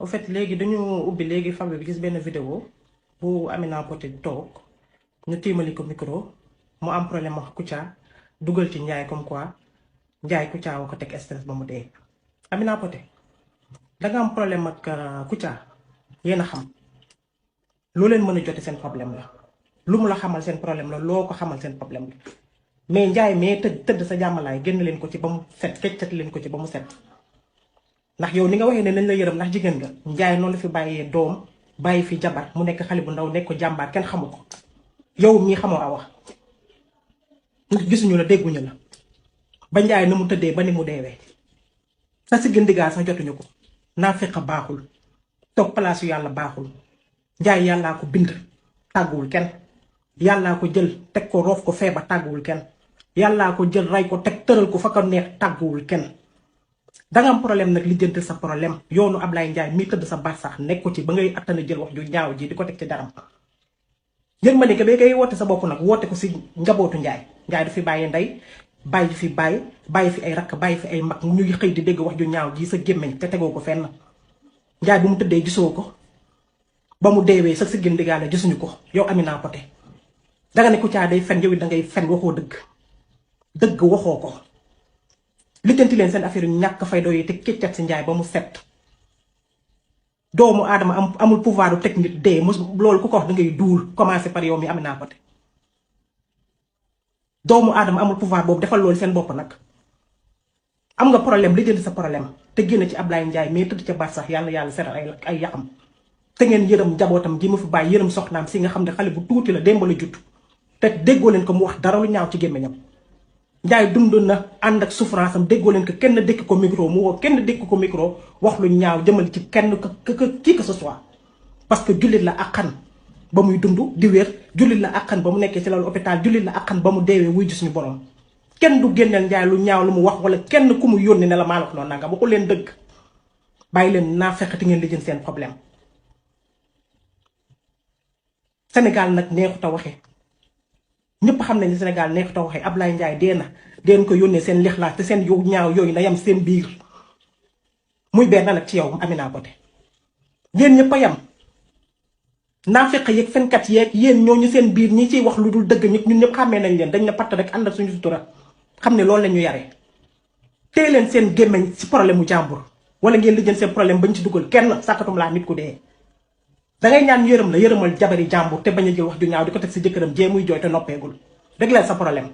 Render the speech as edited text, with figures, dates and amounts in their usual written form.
au fait léegi dañu ubbi léegi famille bi gis benn vidéo bu Amina Poté toog ñu tiimali ko micro mu am problème ak Kouthia dugal ci Ndiaye comme quoi Ndiaye Kouthia woo ko teg stress ba mu dee. Amina Poté danga am problème ak Kouthia yéen a xam loo leen mën a jote seen problème la lu mu la xamal seen problème la loo ko xamal seen problème la mais Ndiaye mais tëdd sa jàmmalaay génn leen ko ci ba mu set keccat leen ko ci ba mu set. ndax yow ni nga waxee ne nañ la yërëm ndax jigéen nga Ndiaye noonu la fi bàyyee doom bàyyi fi jabar mu nekk xale bu ndaw nekk ko jàmbaar kenn xamu ko yow mii xamoo a wax ndax gisuñu la dégguñu la ba Ndiaye ni mu tëddee ba ni mu deewee sa si gëndigaa sax jotuñu ko naa fekk baaxul toog place yu yàlla baaxul Ndiaye yàllaa ko bind tàgguwul kenn yàllaa ko jël teg ko roof ko feebar tàgguwul kenn yàllaa ko jël rey ko teg tëral ko fa ko neex tàgguwul kenn. danga am problème nag lijjanti sa problème yoonu Ablaye Ndiaye mii tëdd sa baat sax nekk ko ci ba ngay attana jël wax ju ñaaw ji di ko teg ci daram yéen ma ne que ba ngay woote sa bopp nag woote ko si njabootu Ndiaye du fi bàyyi ndey bàyyi fi bàyyi fi ay rakk bàyyi fi ay mag ñuy xëy di dégg wax ju ñaaw ji sa gémmiñ te tegoo ko fenn Ndiaye bu mu tëddee gisoo ko ba mu deewee sa si gën diggaale gisuñu ko yow Amina Poté danga ne Kouthia day fen yow it dangay fen waxoo dëgg waxoo ko. lijjanti leen seen affaire yu ñàkk fay doy te kéccat si Ndiaye ba mu set doomu aadama amul pouvoir du teg nit dee loolu ku ko wax da ngay duul commencé par yow mi Amina Poté doomu aadama amul pouvoir boobu defal loolu seen bopp nag am nga problème lijjanti sa problème te génn ci Ablaye Ndiaye mais tëdd ca baat sax yàlla seral ay yaxam te ngeen yërëm njabootam gi ma fi bàyyi yërëm soxnaam si nga xam ne xale bu tuuti la démb la judd te déggoo leen ko mu wax dara lu ñaaw ci gémmiñam Ndiaye dund na ànd ak souffrance am déggoo leen ko kenn dékk ko micro mu woo kenn dékk ko micro wax lu ñaaw jëmal ci kenn kii que ce soit parce que jullit la àqan ba muy dund di wér jullit la àqan ba mu nekkee ci lalu hôpital jullit la àqan ba mu deewee wuy ji suñu borom kenn du génneel Ndiaye lu ñaaw lu mu wax wala kenn ku mu yónni ne la maa la ko noonu nanga waxu leen dëgg bàyyi leen naa fekkati ngeen lijjën seen problème Sénégal nag neexut a waxee ñëpp xam nañu Sénégal neexut a waxee Ablaye Ndiaye dee na deen ko yónnee seen lixlaas te seen yu ñaaw yooyu na yam seen biir muy benn nag ci yow Amina Poté yéen ñëpp a yam naa fekk yeeg fenkat yeeg yéen ñooñu seen biir ñi ciy wax lu dul dëgg ñun ñëpp xàmmee nañ leen dañ ne patt rek ànd ak suñu sutura xam ne loolu la ñu yare tey leen seen gémmeñ si problème mu jàmbur wala ngeen lijjën seen problème bañ ci dugal kenn sàkkatum laa nit ku dee dangay ñaan yërëm la yërëmal jabari jàmbur te bañ a jël wax ju ñaaw di ko teg si jëkkëram jee muy jooy te noppeegul régleel sa problème